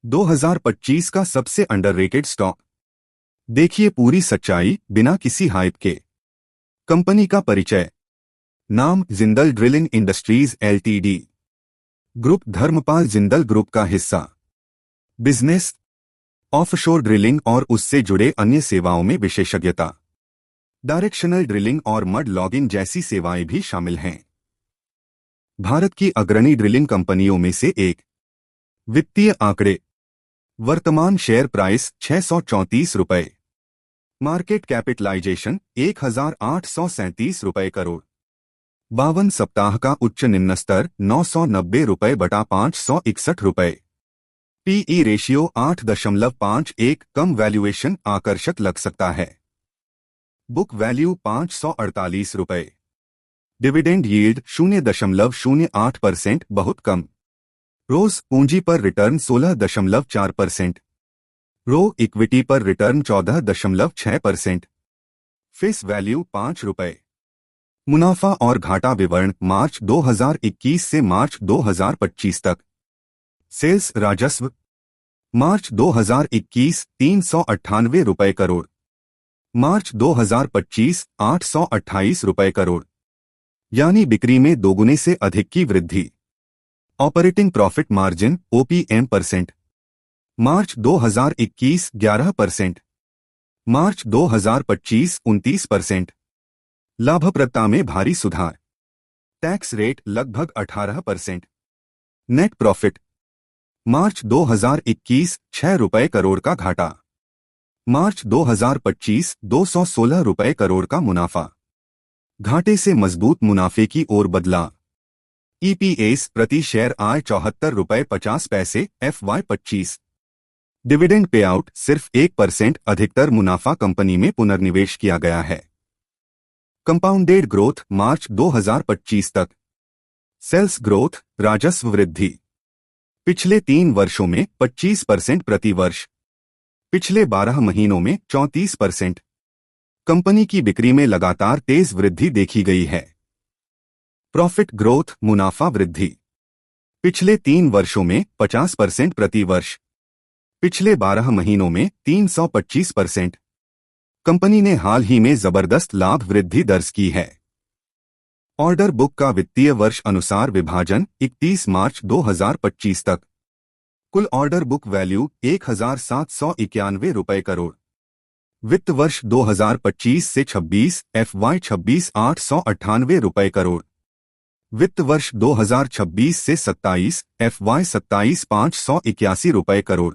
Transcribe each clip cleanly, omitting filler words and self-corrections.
2025 का सबसे underrated stock. देखिए पूरी सच्चाई बिना किसी हाइप के। कंपनी का परिचय। नाम Jindal drilling industries LTD. Group Dharampal Jindal group का हिस्सा। बिजनेस ऑफशोर ड्रिलिंग और उससे जुड़े अन्य सेवाओं में विशेषज्ञता। डायरेक्शनल ड्रिलिंग और मड लॉगिंग जैसी सेवाएं भी शामिल हैं। भारत की अग्रणी ड्रिलिंग कंपनियों में से एक। वित्तीय आंकड़े। वर्तमान शेयर प्राइस 634 रुपये। मार्केट कैपिटलाइजेशन 1837 रुपये करोड़। 52 सप्ताह का उच्च निम्न स्तर 990 रुपये बटा 561 रुपये। पीई रेशियो 8.51 कम वैल्यूएशन आकर्षक लग सकता है। बुक वैल्यू 548 रुपये। डिविडेंड यील्ड 0.08% बहुत कम। रोज पूंजी पर रिटर्न 16.4%। रो इक्विटी पर रिटर्न 14.6%। फेस वैल्यू 5 रुपये। मुनाफा और घाटा विवरण मार्च 2021 से मार्च 2025 तक। सेल्स राजस्व मार्च 2021 398 रुपये करोड़। मार्च 2025 828 रुपये करोड़, यानी बिक्री में दोगुने से अधिक की वृद्धि। Operating profit margin OPM percent. March 2021 11%। March 2025 29%। लाभप्रदता में भारी सुधार। टैक्स रेट लगभग 18%। नेट प्रॉफिट मार्च 2021 6 रुपये करोड़ का घाटा। मार्च 2025 216 रुपये करोड़ का मुनाफा। घाटे से मजबूत मुनाफे की ओर बदला। ईपीएस प्रति शेयर आय 74 रुपये 50 पैसे FY25। डिविडेंड पे आउट सिर्फ 1%। अधिकतर मुनाफा कंपनी में पुनर्निवेश किया गया है। कंपाउंडेड ग्रोथ मार्च 2025 तक। सेल्स ग्रोथ राजस्व वृद्धि पिछले 3 वर्षों में 25% प्रति वर्ष। पिछले 12 महीनों में 34%। कंपनी की बिक्री में लगातार तेज वृद्धि देखी गई है। प्रॉफिट ग्रोथ मुनाफा वृद्धि पिछले 3 वर्षों में 50% प्रति वर्ष। पिछले 12 महीनों में 325%। कंपनी ने हाल ही में जबरदस्त लाभ वृद्धि दर्ज की है। ऑर्डर बुक का वित्तीय वर्ष अनुसार विभाजन 31 मार्च 2025 तक। कुल ऑर्डर बुक वैल्यू 1791 रुपये करोड़। वित्त वर्ष 2025 से 26 FY26 898 रुपये करोड़। वित्त वर्ष 2026 से 27 FY27 581 रुपये करोड़।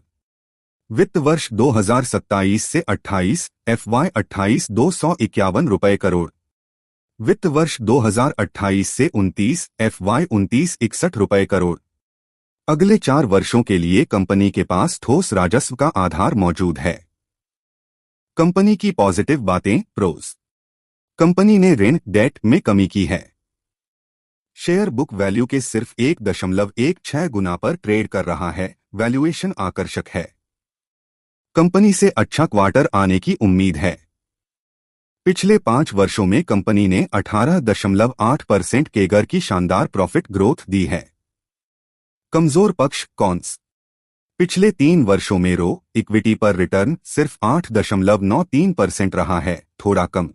वित्त वर्ष 2027 से 28 FY28 251 रुपये करोड़। वित्त वर्ष 2028 से 29 FY29 61 रुपये करोड़। अगले 4 वर्षों के लिए कंपनी के पास ठोस राजस्व का आधार मौजूद है। कंपनी की पॉजिटिव बातें प्रोज। कंपनी ने ऋण डेट में कमी की है। शेयर बुक वैल्यू के सिर्फ 1.16 गुना पर ट्रेड कर रहा है। वैल्यूएशन आकर्षक है। कंपनी से अच्छा क्वार्टर आने की उम्मीद है। पिछले 5 वर्षों में कंपनी ने 18.8% केगर की शानदार प्रॉफिट ग्रोथ दी है। कमजोर पक्ष कॉन्स। पिछले 3 वर्षों में रो इक्विटी पर रिटर्न सिर्फ 8.93% रहा है, थोड़ा कम।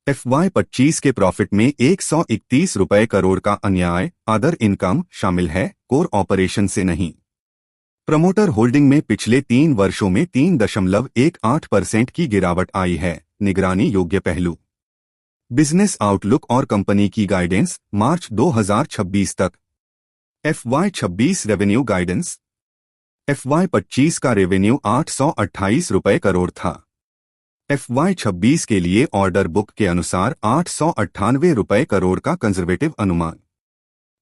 FY25 के प्रॉफिट में 131 रुपये करोड़ का अन्याय अदर इनकम शामिल है, कोर ऑपरेशन से नहीं। प्रमोटर होल्डिंग में पिछले 3 वर्षों में 3.18% की गिरावट आई है, निगरानी योग्य पहलू। बिजनेस आउटलुक और कंपनी की गाइडेंस मार्च 2026 तक। FY26 revenue guidance. FY25 का रेवेन्यू 828 रुपये करोड़ था। FY26 के लिए ऑर्डर बुक के अनुसार 898 रुपये करोड़ का कंजर्वेटिव अनुमान।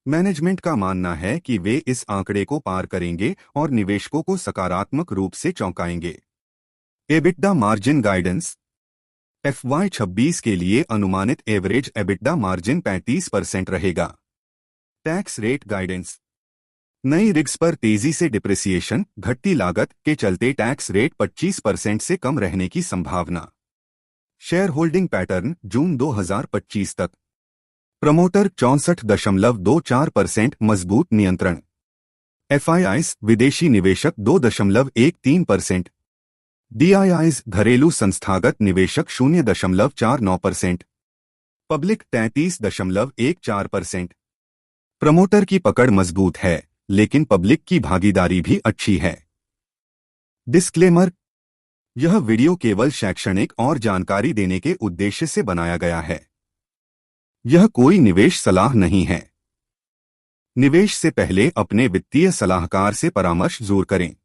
मैनेजमेंट का मानना है कि वे इस आंकड़े को पार करेंगे और निवेशकों को सकारात्मक रूप से चौंकाएंगे। EBITDA margin guidance. FY26 के लिए अनुमानित एवरेज एबिटडा मार्जिन 35% रहेगा। Tax rate guidance. नई रिग्स पर तेजी से डिप्रिसिएशन घटती लागत के चलते टैक्स रेट 25% से कम रहने की संभावना। शेयर होल्डिंग पैटर्न जून 2025 तक। प्रमोटर 64.24% मजबूत नियंत्रण। FIIs विदेशी निवेशक 2.13%, DIIs घरेलू संस्थागत निवेशक 0.49%, पब्लिक 33.14%। प्रमोटर की पकड़ मजबूत है, लेकिन पब्लिक की भागीदारी भी अच्छी है। डिस्क्लेमर: यह वीडियो केवल शैक्षणिक और जानकारी देने के उद्देश्य से बनाया गया है। यह कोई निवेश सलाह नहीं है। निवेश से पहले अपने वित्तीय सलाहकार से परामर्श जरूर करें।